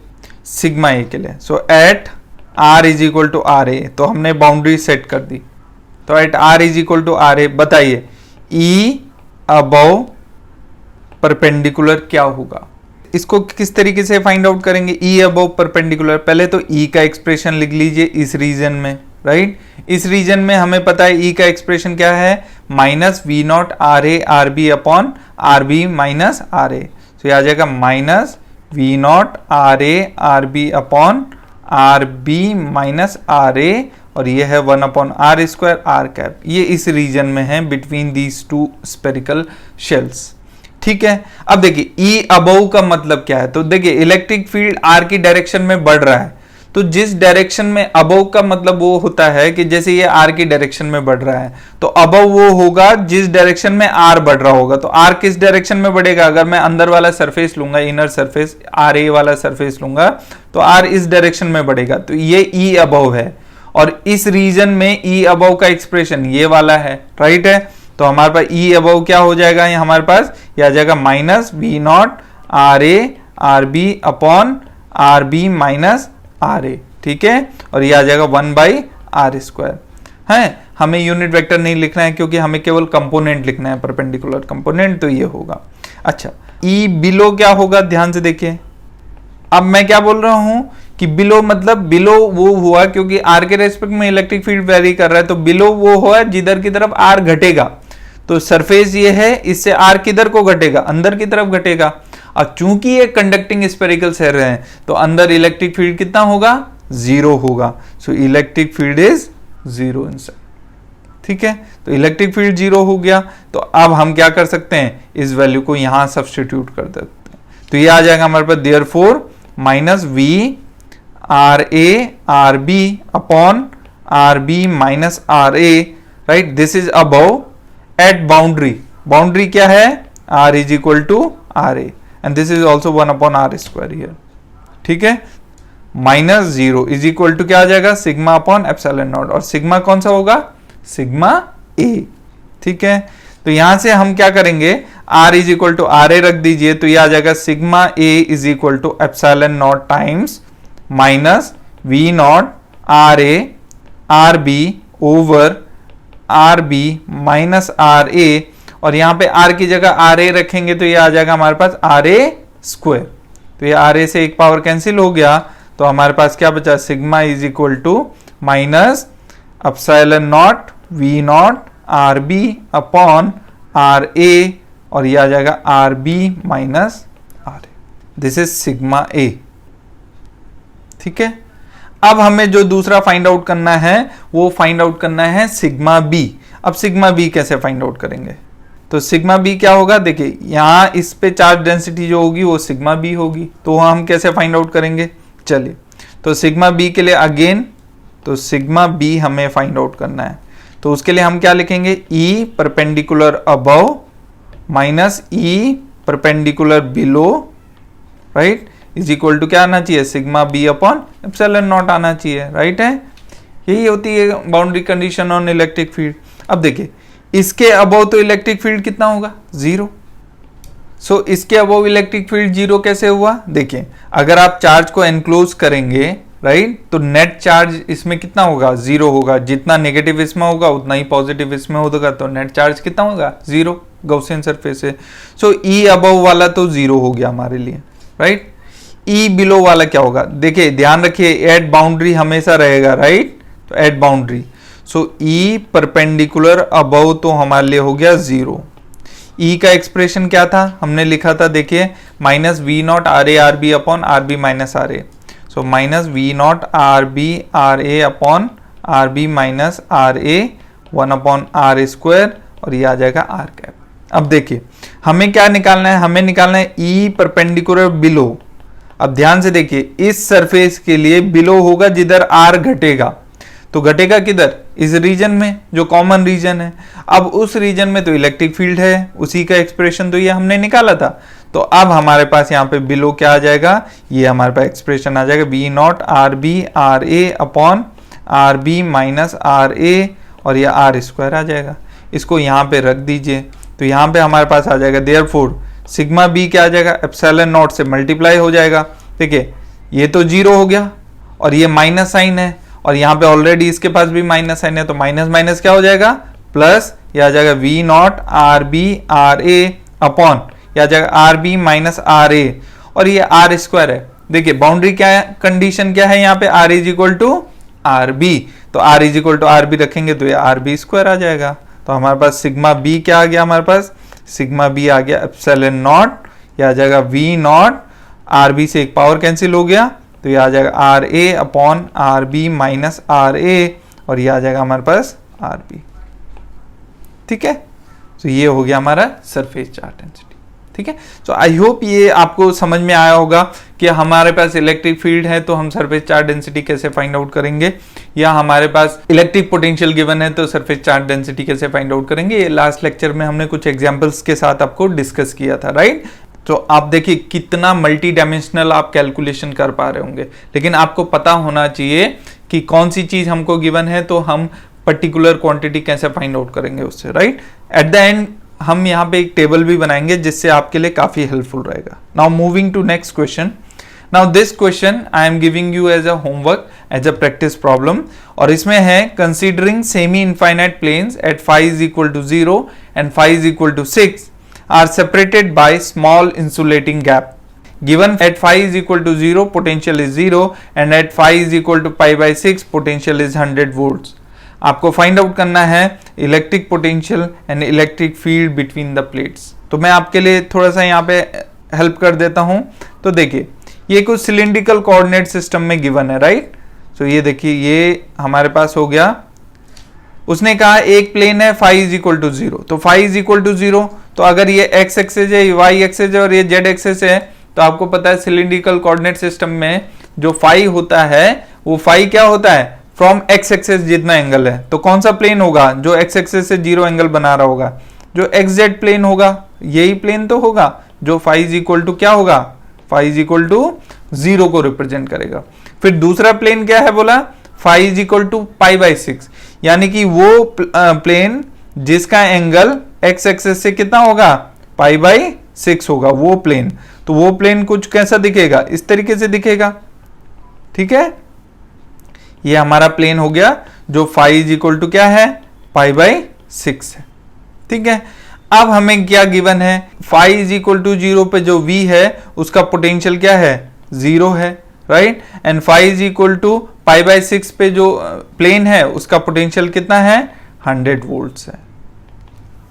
सिग्मा ए के लिए। So at R is equal to R A, तो हमने बाउंड्री सेट कर दी। तो at R is equal to are A, बताइए ई अबव परपेंडिकुलर क्या होगा, इसको किस तरीके से फाइंड आउट करेंगे, ई अबव परपेंडिकुलर। पहले तो ई का एक्सप्रेशन लिख लीजिए इस रीजन में, राइट। इस रीजन में हमें पता है ई का एक्सप्रेशन क्या है, minus we naught R A R B upon R B minus R A. तो यह आ जाएगा minus we naught R A R B upon R B minus R A, और ये है 1 upon are square R cap. ये इस region में है between these two spherical shells, ठीक है। अब देखिए ई अबव का मतलब क्या है, तो देखिए इलेक्ट्रिक फील्ड आर की डायरेक्शन में बढ़ रहा है, तो जिस डायरेक्शन में अबव का मतलब वो होता है कि जैसे ये आर की डायरेक्शन में बढ़ रहा है, तो अबव वो होगा जिस डायरेक्शन में आर बढ़ रहा होगा। तो आर किस डायरेक्शन में बढ़ेगा, अगर मैं अंदर वाला सरफेस लूंगा, इनर सरफेस आर ए वाला सरफेस लूंगा, तो आर इस डायरेक्शन में बढ़ेगा, तो ये ई अबव है। और इस रीजन में ई अबव का एक्सप्रेशन ये वाला है, राइट है। तो हमारे पास ई अबव क्या हो जाएगा, ये हमारे पास ये आ जाएगा minus we naught R A R B upon R B minus R A, ठीक है। और ये आ जाएगा 1 बाई आर स्क्वायर है। हमें यूनिट वेक्टर नहीं लिखना है क्योंकि हमें केवल कंपोनेंट लिखना है, परपेंडिकुलर कंपोनेंट, तो ये होगा। अच्छा, ई बिलो क्या होगा, ध्यान से देखिए। अब मैं क्या बोल रहा हूं कि बिलो मतलब बिलो वो हुआ क्योंकि आर के रेस्पेक्ट में इलेक्ट्रिक फील्ड वेरी कर रहा है, तो बिलो वो हुआ जिधर की तरफ आर घटेगा। तो सरफेस ये है, इससे आर किधर को घटेगा, अंदर की तरफ घटेगा। अब चूंकि ये कंडक्टिंग स्फेरिकल शेल हैं, तो अंदर इलेक्ट्रिक फील्ड कितना होगा, 0 होगा। So electric field is 0 inside, ठीक है। तो इलेक्ट्रिक फील्ड 0 हो गया। तो अब हम क्या कर सकते हैं, इस वैल्यू को यहां सब्स्टिट्यूट कर देते हैं, तो ये आ जाएगा हमारे पास therefore minus V R A R B upon R B minus R A, right. This is above at boundary, boundary क्या है, R is equal to are A, and this is also 1 upon are square here, ठीक है। Minus 0 is equal to क्या आ जाएगा, sigma upon epsilon naught, और sigma कौन सा होगा, सिग्मा ए, ठीक है। तो यहां से हम क्या करेंगे, R is equal to are A रख दीजिए, तो ये आ जाएगा sigma A is equal to epsilon naught times minus we naught R A R B over R B minus R A, और यहां पे आर की जगह आर ए रखेंगे तो ये आ जाएगा हमारे पास आर ए स्क्वायर। तो ये आर ए से एक पावर कैंसिल हो गया, तो हमारे पास क्या बचा, sigma is equal to minus epsilon naught V naught R B upon R A, और ये आ जाएगा R B minus are A. This is sigma A, ठीक है। अब हमें जो दूसरा फाइंड आउट करना है वो फाइंड आउट करना है सिग्मा बी। अब सिग्मा बी कैसे फाइंड आउट करेंगे, तो सिग्मा बी क्या होगा, देखिए यहां इस पे चार्ज डेंसिटी जो होगी वो सिग्मा बी होगी, तो हम कैसे फाइंड आउट करेंगे, चलिए। तो सिग्मा बी के लिए अगेन, तो सिग्मा बी हमें फाइंड आउट करना है, तो उसके लिए हम क्या लिखेंगे, e perpendicular above minus e perpendicular below, right, is equal to क्या आना चाहिए, sigma b upon epsilon naught आना चाहिए, राइट है। यही होती है boundary condition on electric field. अब देखिए इसके अबव तो इलेक्ट्रिक फील्ड कितना होगा, 0। सो इसके अबव इलेक्ट्रिक फील्ड 0 कैसे हुआ, देखिए अगर आप चार्ज को एनक्लोज करेंगे राइट। तो नेट चार्ज इसमें कितना होगा, जीरो होगा। जितना नेगेटिव इसमें होगा उतना ही पॉजिटिव इसमें होगा, तो नेट चार्ज कितना होगा, जीरो। गॉसियन सरफेस है। सो ई अबव वाला तो जीरो हो गया हमारे लिए, राइट। ई बिलो वाला क्या होगा, देखिए ध्यान रखिए एट बाउंड्री हमेशा रहेगा, राइट। तो एट बाउंड्री, सो ई परपेंडिकुलर अबव तो हमारे लिए हो गया जीरो। ई का एक्सप्रेशन क्या था, हमने लिखा था, देखिए minus we naught R A R B upon R B minus are a. So minus we naught R B R A upon R B minus are a 1 upon are square, और ये आ जाएगा आर कैप। अब देखिए हमें क्या निकालना है, हमें निकालना है ई परपेंडिकुलर बिलो। अब ध्यान से देखिए इस सरफेस के लिए बिलो होगा जिधर आर घटेगा, तो घटेगा किधर, इस रीजन में जो कॉमन रीजन है। अब उस रीजन में तो इलेक्ट्रिक फील्ड है, उसी का एक्सप्रेशन तो ये हमने निकाला था। तो अब हमारे पास यहाँ पे बिलो क्या आ जाएगा, ये हमारे पास एक्सप्रेशन आ जाएगा B naught R B R A upon R B minus R A, और ये आर स्क्वायर आ जाएगा। इसको यहाँ पे रख दीजिए, तो यहाँ पे हमारे पास आ जाएगा देयरफॉर सिग्मा बी क्या आ जाएगा, एप्सिलॉन नॉट से मल्टीप्लाई हो जाएगा। देखिए ये तो जीरो हो गया और ये माइनस साइन है, और यहाँ पे ऑलरेडी इसके पास भी माइनस साइन है, तो माइनस माइनस क्या हो जाएगा, प्लस। ये आ जाएगा we naught R B R A upon, ये आ जाएगा R B minus R A, और ये आर स्क्वायर है। देखिए बाउंड्री क्या है, कंडीशन क्या है यहाँ पे, R is equal to R B. तो R is equal to are B रखेंगे तो ये आर बी स्क्वायर आ जाएगा। तो हमारे पास सिग्मा बी क्या आ गया, हमारे पास सिग्मा बी आ गया एप्सिलॉन नॉट, ये आ जाएगा वी नॉट, आर बी से एक पावर कैंसिल हो गया, तो ये आ जाएगा R A upon R B minus R A, और ये आ जाएगा हमारे पास आर बी। ठीक है, तो ये हो गया हमारा सरफेस चार्ज डेंसिटी। ठीक है, तो आई होप ये आपको समझ में आया होगा कि हमारे पास इलेक्ट्रिक फील्ड है तो हम सरफेस चार्ज डेंसिटी कैसे फाइंड आउट करेंगे, या हमारे पास इलेक्ट्रिक पोटेंशियल गिवन है तो सरफेस चार्ज डेंसिटी कैसे फाइंड आउट करेंगे। ये लास्ट लेक्चर में हमने कुछ एग्जांपल्स के साथ आपको डिस्कस किया था, राइट। तो आप देखिए कितना मल्टी डायमेंशनल आप कैलकुलेशन कर पा रहे होंगे, लेकिन आपको पता होना चाहिए कि कौन सी चीज हमको गिवन है तो हम पर्टिकुलर क्वांटिटी कैसे फाइंड आउट करेंगे उससे, राइट। एट द एंड हम यहाँ पे एक टेबल भी बनाएंगे जिससे आपके लिए काफी हेल्पफुल रहेगा। Now moving to next question. Now this question I am giving you as a homework, as a practice problem, और इसमें है considering semi infinite planes at phi is equal to 0 and phi is equal to 6 are separated by small insulating gap. Given at phi is equal to 0, potential is 0, and at phi is equal to pi by 6, potential is 100 volts. आपको find out करना है electric potential and electric field between the plates. तो मैं आपके लिए थोड़ा सा यहाँ पे हेल्प कर देता हूँ। तो देखिए ये कुछ सिलिंड्रिकल कोऑर्डिनेट सिस्टम में गिवन है, राइट। तो ये देखिए ये हमारे पास हो गया, उसने कहा एक प्लेन है फाई इज इक्वल टू 0, तो फाई इज इक्वल टू 0, तो अगर ये एक्स एक्सेस है, वाई एक्सेस है और ये जेड एक्सेस है, तो आपको पता है सिलिंड्रिकल कोऑर्डिनेट सिस्टम में जो फाई होता है वो फाई क्या होता है, फ्रॉम एक्स एक्सेस जितना एंगल है। तो कौन सा प्लेन होगा जो एक्स एक्सेस से 0 एंगल बना रहा होगा, जो एक्स जेड प्लेन होगा, यही प्लेन तो होगा जो फाई इज इक्वल टू क्या होगा, फाई इज इक्वल टू 0 को रिप्रेजेंट करेगा। फिर दूसरा प्लेन क्या है, बोला phi is equal to pi by 6, यानी कि वो प्लेन जिसका एंगल एक्स एक्सेस से कितना होगा, पाई बाई 6 होगा वो प्लेन। तो वो प्लेन कुछ कैसा दिखेगा, इस तरीके से दिखेगा। ठीक है, ये हमारा प्लेन हो गया जो फाई इज इक्वल टू क्या है, पाई बाई 6 है। ठीक है, अब हमें क्या गिवन है, फाई इज इक्वल टू 0 पे जो v है उसका पोटेंशियल क्या है, 0 है, right. And phi is equal to pi by 6 पे जो प्लेन है उसका पोटेंशियल कितना है, 100 वोल्ट्स है।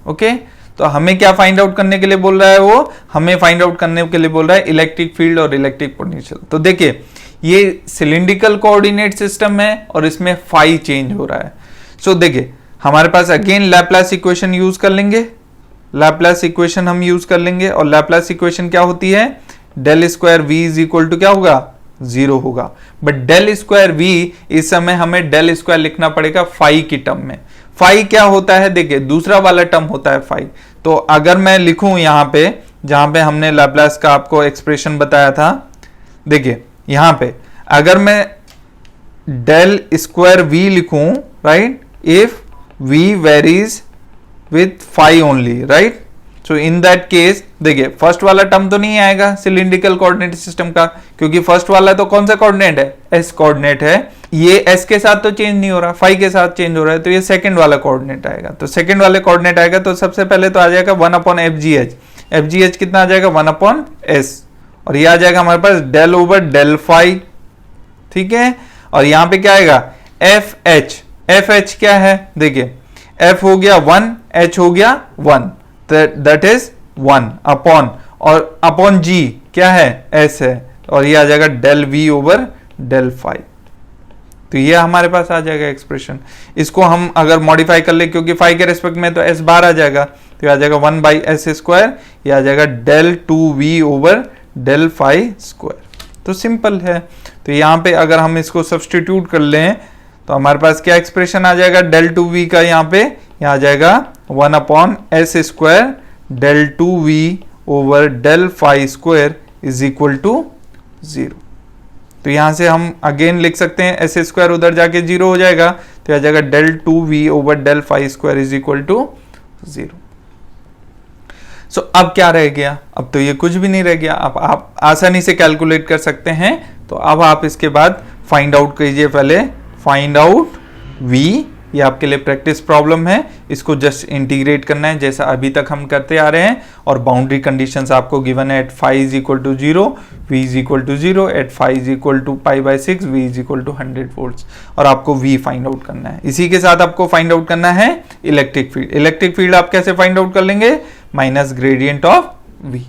ओके, तो हमें क्या फाइंड आउट करने के लिए बोल रहा है, वो हमें फाइंड आउट करने के लिए बोल रहा है इलेक्ट्रिक फील्ड और इलेक्ट्रिक पोटेंशियल। तो देखिए ये सिलिंड्रिकल कोऑर्डिनेट सिस्टम है और इसमें फाई चेंज हो रहा है। सो देखिए हमारे पास अगेन लैप्लास इक्वेशन यूज कर लेंगे, लैप्लास इक्वेशन हम यूज कर लेंगे, और लैप्लास इक्वेशन क्या होती है, del square v is equal to क्या होगा, 0 होगा। बट डेल स्क्वायर वी इस समय हमें डेल स्क्वायर लिखना पड़ेगा फाई की टर्म में। फाई क्या होता है, देखिए दूसरा वाला टर्म होता है फाई। तो अगर मैं लिखूं यहाँ पे, जहां पे हमने लैप्लास का आपको एक्सप्रेशन बताया था, देखिए यहां पे अगर मैं डेल स्क्वायर वी लिखूं, right, if v varies with phi only, right, so in that case देखिए फर्स्ट वाला टर्म तो नहीं आएगा सिलिंड्रिकल कोऑर्डिनेट सिस्टम का, क्योंकि फर्स्ट वाला तो कौन सा कोऑर्डिनेट है, एस कोऑर्डिनेट है, ये एस के साथ तो चेंज नहीं हो रहा, फाई के साथ चेंज हो रहा है, तो ये सेकंड वाला कोऑर्डिनेट आएगा। तो सेकंड वाले कोऑर्डिनेट आएगा तो सबसे पहले तो आ जाएगा 1/FGH, FGH कितना आ जाएगा 1/S, और ये आ जाएगा हमारे पास डेल ओवर डेल फाई, ठीक है। और यहां पे क्या आएगा FH, FH क्या है देखिए, F हो गया 1, H हो गया 1, दैट इज 1 अपॉन, और अपॉन G क्या है S है, और ये आ जाएगा del V over del phi. तो ये हमारे पास आ जाएगा एक्सप्रेशन। इसको हम अगर मॉडिफाई कर ले, क्योंकि फाई के रेस्पेक्ट में तो S बार आ जाएगा, तो आ जाएगा 1/S², ये आ जाएगा del 2V over del phi square. तो सिंपल है। तो यहाँ पे अगर हम इसको सब्सटीट्यूट कर लें तो हमारे पास क्या एक्सप्रेशन आ जाएगा, डेल 2V का यहाँ पे आ जाएगा 1/S² del 2V over del phi square is equal to 0। तो यहां से हम अगेन लिख सकते हैं S² उधर जाके 0 हो जाएगा, तो आ जाएगा del 2V over del phi square is equal to 0। So अब क्या रह गया, अब तो ये कुछ भी नहीं रह गया, अब आप आसानी से कैलकुलेट कर सकते हैं। तो अब आप इसके बाद फाइंड आउट कीजिए, पहले फाइंड आउट V, ये आपके लिए प्रैक्टिस प्रॉब्लम है, इसको जस्ट इंटीग्रेट करना है जैसा अभी तक हम करते आ रहे हैं, और बाउंड्री कंडीशंस आपको गिवन है, at phi is equal to 0, V is equal to 0, at phi is equal to π/6, V is equal to 100 volts, और आपको V फाइंड आउट करना है। इसी के साथ आपको फाइंड आउट करना है इलेक्ट्रिक फील्ड। इलेक्ट्रिक फील्ड आप कैसे फाइंड आउट कर लेंगे, माइनस ग्रेडियंट ऑफ V।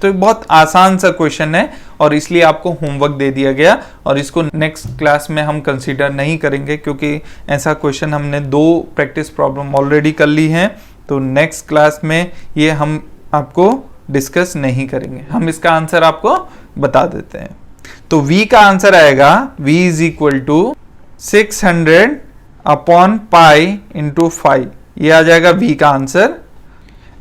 तो बहुत आसान सा क्वेश्चन है, और इसलिए आपको होमवर्क दे दिया गया, और इसको नेक्स्ट क्लास में हम कंसीडर नहीं करेंगे, क्योंकि ऐसा क्वेश्चन हमने 2 प्रैक्टिस प्रॉब्लम ऑलरेडी कर ली हैं। तो नेक्स्ट क्लास में ये हम आपको डिस्कस नहीं करेंगे, हम इसका आंसर आपको बता देते हैं। तो V का आंसर आएगा V is equal to 600 upon pi into phi, ये आ जाएगा V का आंसर।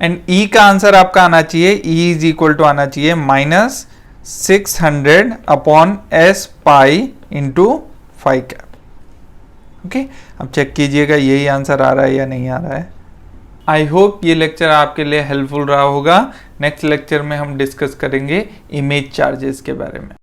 एंड E का आंसर आपका आना चाहिए, E इज इक्वल टू आना चाहिए -600 upon S pi into phi cap. Okay, अब चेक कीजिएगा यही आंसर आ रहा है या नहीं आ रहा है। आई होप ये लेक्चर आपके लिए हेल्पफुल रहा होगा। नेक्स्ट लेक्चर में हम डिस्कस करेंगे इमेज चार्जेस के बारे में।